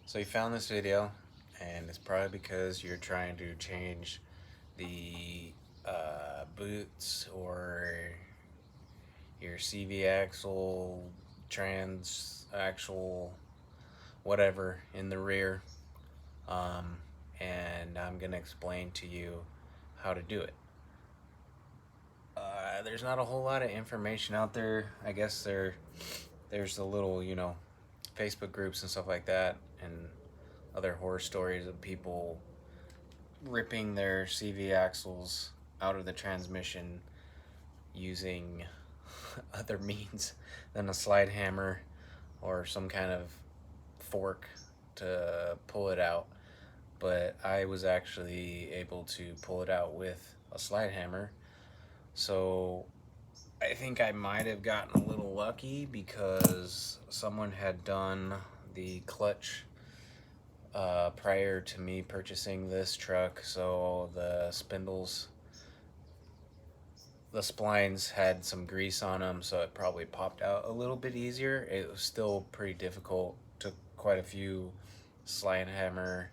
So you found this video, and it's probably because you're trying to change the boots or your CV axle, trans axle, whatever in the rear. Um, and I'm gonna explain to you how to do it. There's not a whole lot of information out there. I guess there's a little, Facebook groups and stuff like that, and other horror stories of people ripping their CV axles out of the transmission using other means than a slide hammer or some kind of fork to pull it out. But I was actually able to pull it out with a slide hammer. So I think I might have gotten a little lucky because someone had done the clutch prior to me purchasing this truck, so the spindles, the splines had some grease on them, so it probably popped out a little bit easier. It was still pretty difficult. Took quite a few slide hammer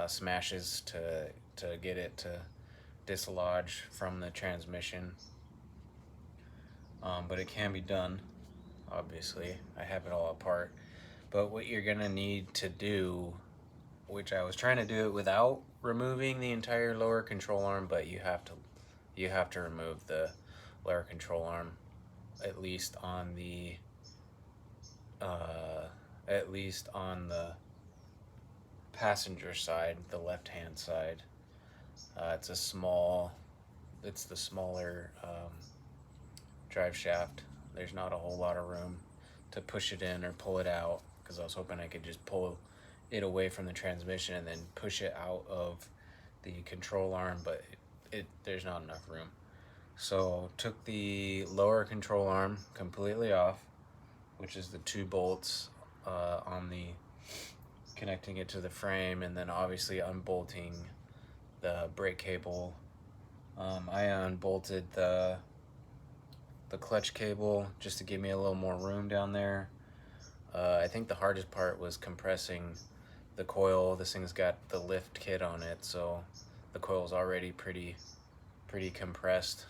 smashes to get it to dislodge from the transmission. But it can be done. Obviously, I have it all apart. But what you're gonna need to do, which I was trying to do it without removing the entire lower control arm, but you have to remove the lower control arm, at least on the passenger side, the left hand side. It's the smaller drive shaft. There's not a whole lot of room to push it in or pull it out, because I was hoping I could just pull it away from the transmission and then push it out of the control arm, but there's not enough room. So took the lower control arm completely off, which is the two bolts on the connecting it to the frame, and then obviously unbolting the brake cable. I unbolted the clutch cable just to give me a little more room down there. I think the hardest part was compressing the coil. This thing's got the lift kit on it, so the coil's already pretty compressed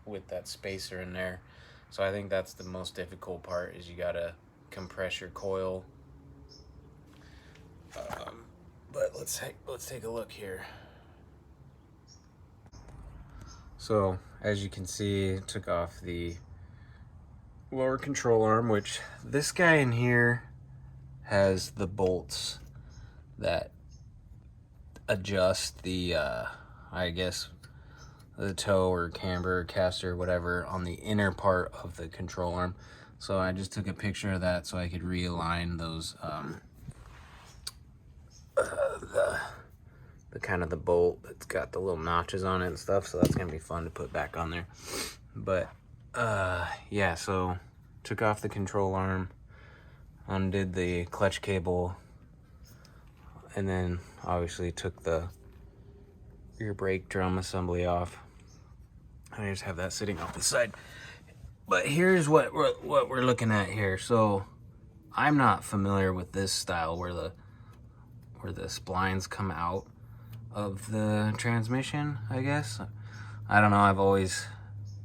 with that spacer in there. So I think that's the most difficult part, is you gotta compress your coil. But let's take a look here. So as you can see, took off the lower control arm, which this guy in here has the bolts that adjust the I guess the toe or camber, caster, whatever, on the inner part of the control arm. So I just took a picture of that so I could realign those the kind of the bolt that's got the little notches on it and stuff, so that's gonna be fun to put back on there. But yeah, so took off the control arm, undid the clutch cable, and then obviously took the rear brake drum assembly off. I just have that sitting off the side. But here's what we're looking at here. So I'm not familiar with this style where the splines come out of the transmission, I guess. I don't know, I've always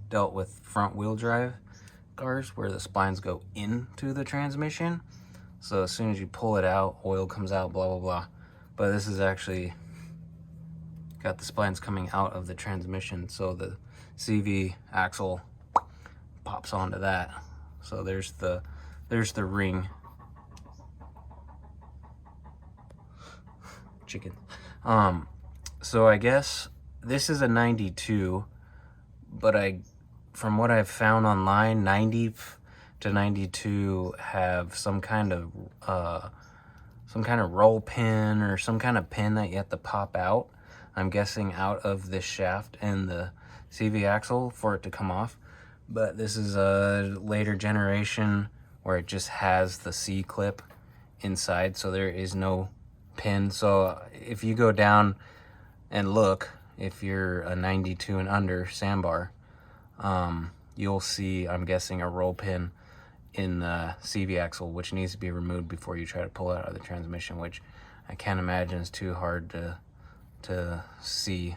dealt with front wheel drive cars where the splines go into the transmission. So as soon as you pull it out, oil comes out, blah, blah, blah. But this is actually got the splines coming out of the transmission, so the CV axle pops onto that. So there's the ring. Chicken. So I guess this is a 92, but from what I've found online, 90 to 92 have some kind of roll pin or some kind of pin that you have to pop out. I'm guessing out of this shaft and the CV axle for it to come off. But this is a later generation where it just has the C-clip inside, so there is no pin. So if you go down and look, if you're a 92 and under Sambar, you'll see, I'm guessing, a roll pin in the CV axle, which needs to be removed before you try to pull it out of the transmission, which I can't imagine is too hard to see.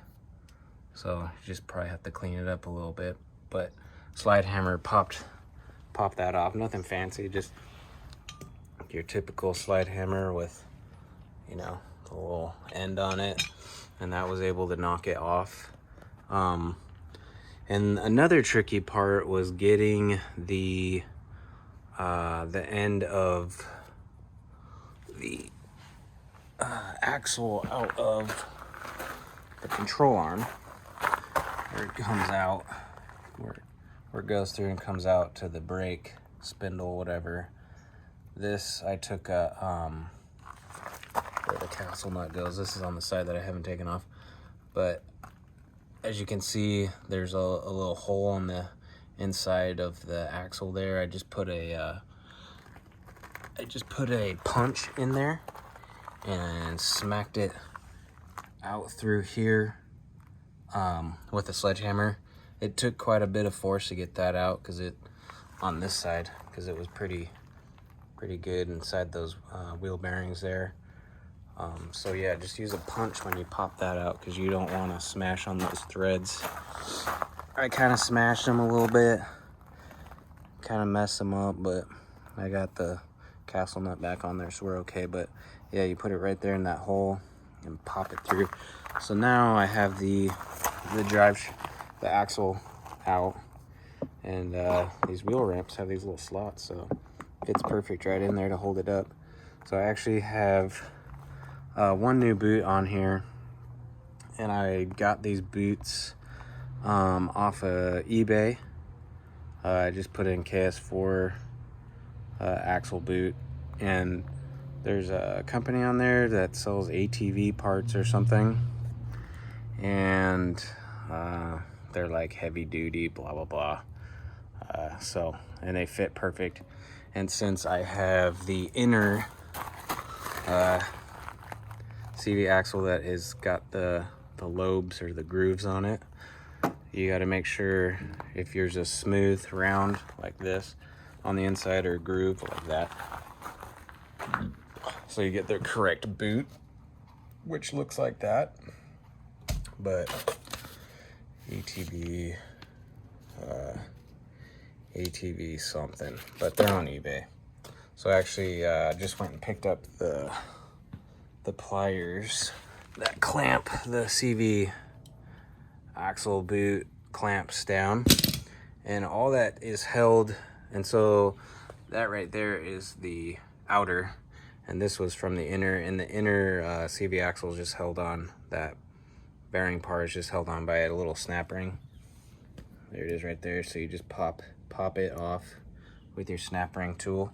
So you just probably have to clean it up a little bit. But slide hammer popped that off. Nothing fancy, just your typical slide hammer with, you know, the little end on it, and that was able to knock it off. And another tricky part was getting the end of the axle out of the control arm, where it comes out, where it goes through and comes out to the brake spindle, whatever. This, I took a where the castle nut goes. This is on the side that I haven't taken off, but as you can see, there's a little hole on the inside of the axle there. I just put a punch in there and smacked it out through here with a sledgehammer. It took quite a bit of force to get that out, because it on this side, because it was pretty good inside those wheel bearings there. So yeah, just use a punch when you pop that out, because you don't want to smash on those threads. I kind of smashed them a little bit, kind of messed them up, but I got the castle nut back on there, so we're okay. But yeah, you put it right there in that hole and pop it through. So now I have the axle out, and these wheel ramps have these little slots, so it fits perfect right in there to hold it up. So I actually have one new boot on here, and I got these boots off of eBay. I just put in KS4 axle boot, and there's a company on there that sells ATV parts or something, and they're like heavy duty, blah blah blah. And they fit perfect. And since I have the inner CV axle that has got the lobes or the grooves on it, you got to make sure if yours is smooth, round like this on the inside, or groove like that, so you get the correct boot, which looks like that. But ATV something, but they're on eBay. So I actually just went and picked up the pliers that clamp the CV axle boot clamps down, and all that is held, and so that right there is the outer, and this was from the inner, and the inner CV axle is just held on, that bearing part is just held on by a little snap ring. There it is right there. So you just pop it off with your snap ring tool,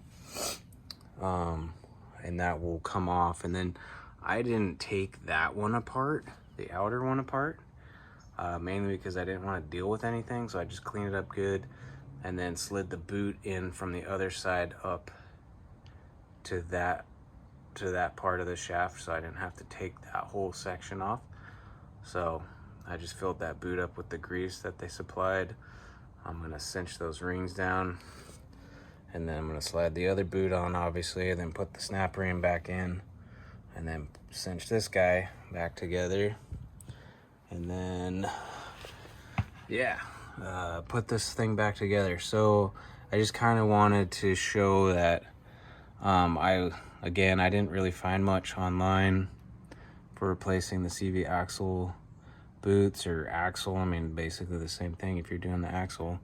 and that will come off. And then I didn't take that one apart, the outer one apart, mainly because I didn't want to deal with anything, so I just cleaned it up good and then slid the boot in from the other side up to that part of the shaft, so I didn't have to take that whole section off. So I just filled that boot up with the grease that they supplied. I'm gonna cinch those rings down, and then I'm gonna slide the other boot on, obviously, and then put the snap ring back in, and then cinch this guy back together, and then yeah, put this thing back together. So I just kind of wanted to show that I didn't really find much online for replacing the CV axle boots, or axle. I mean, basically the same thing if you're doing the axle.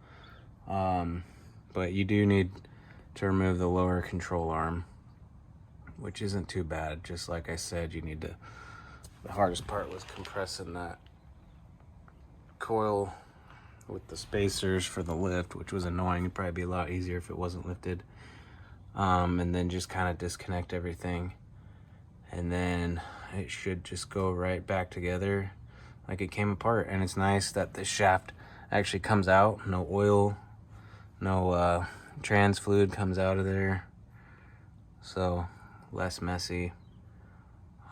But you do need to remove the lower control arm, which isn't too bad. Just like I said, you need to, the hardest part was compressing that coil with the spacers for the lift, which was annoying. It'd probably be a lot easier if it wasn't lifted. And then just kind of disconnect everything, and then it should just go right back together like it came apart. And it's nice that the shaft actually comes out, no oil, no trans fluid comes out of there, so less messy.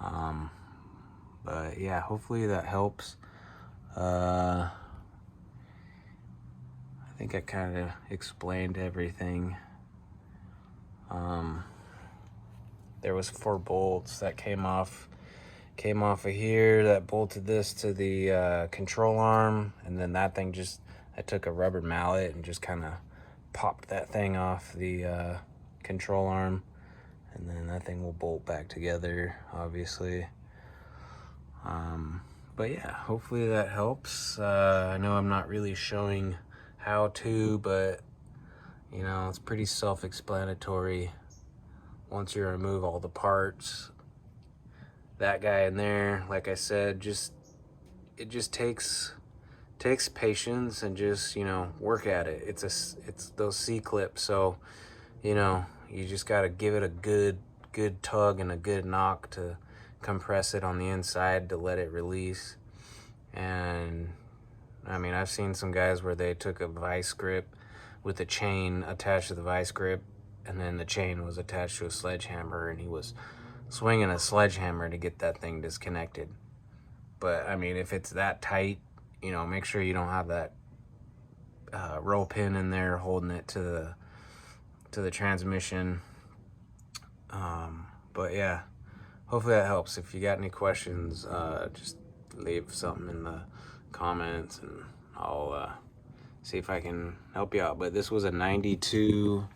But yeah, hopefully that helps. I think I kind of explained everything There was 4 bolts that came off of here that bolted this to the control arm, and then that thing I took a rubber mallet and just kind of popped that thing off the control arm, and then that thing will bolt back together, obviously. But yeah, hopefully that helps. I know I'm not really showing how to, but you know, it's pretty self-explanatory. Once you remove all the parts, that guy in there, like I said, it just takes patience and just, you know, work at it. It's those C-clips, so you know, you just got to give it a good tug and a good knock to compress it on the inside to let it release. And I mean, I've seen some guys where they took a vice grip with a chain attached to the vice grip, and then the chain was attached to a sledgehammer, and he was swinging a sledgehammer to get that thing disconnected. But I mean, if it's that tight, you know, make sure you don't have that roll pin in there holding it to the transmission. But yeah, hopefully that helps. If you got any questions, just leave something in the comments and I'll see if I can help you out. But this was a 92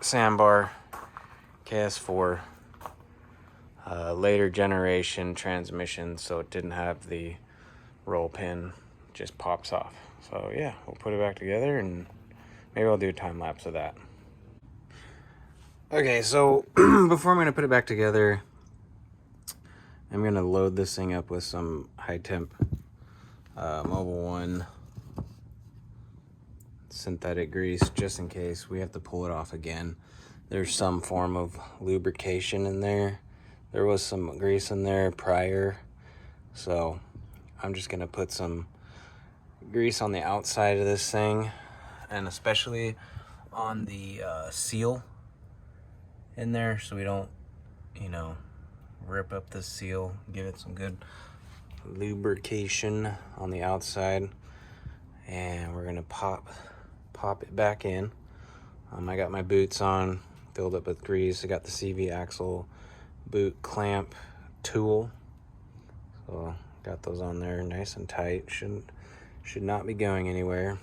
Sambar KS4, later generation transmission, so it didn't have the roll pin, just pops off. So yeah, we'll put it back together and maybe I'll do a time lapse of that. Okay, so before I'm gonna put it back together, I'm gonna load this thing up with some high temp Mobil 1 synthetic grease, just in case we have to pull it off again. There's some form of lubrication in there. There was some grease in there prior, so I'm just gonna put some grease on the outside of this thing, and especially on the seal in there, so we don't, you know, rip up the seal. Give it some good lubrication on the outside, and we're gonna pop it back in. I got my boots on, filled up with grease. I got the CV axle boot clamp tool, so got those on there nice and tight. Should not be going anywhere.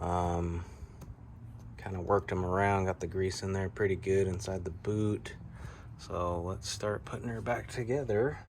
Kind of worked them around, got the grease in there pretty good inside the boot. So let's start putting her back together.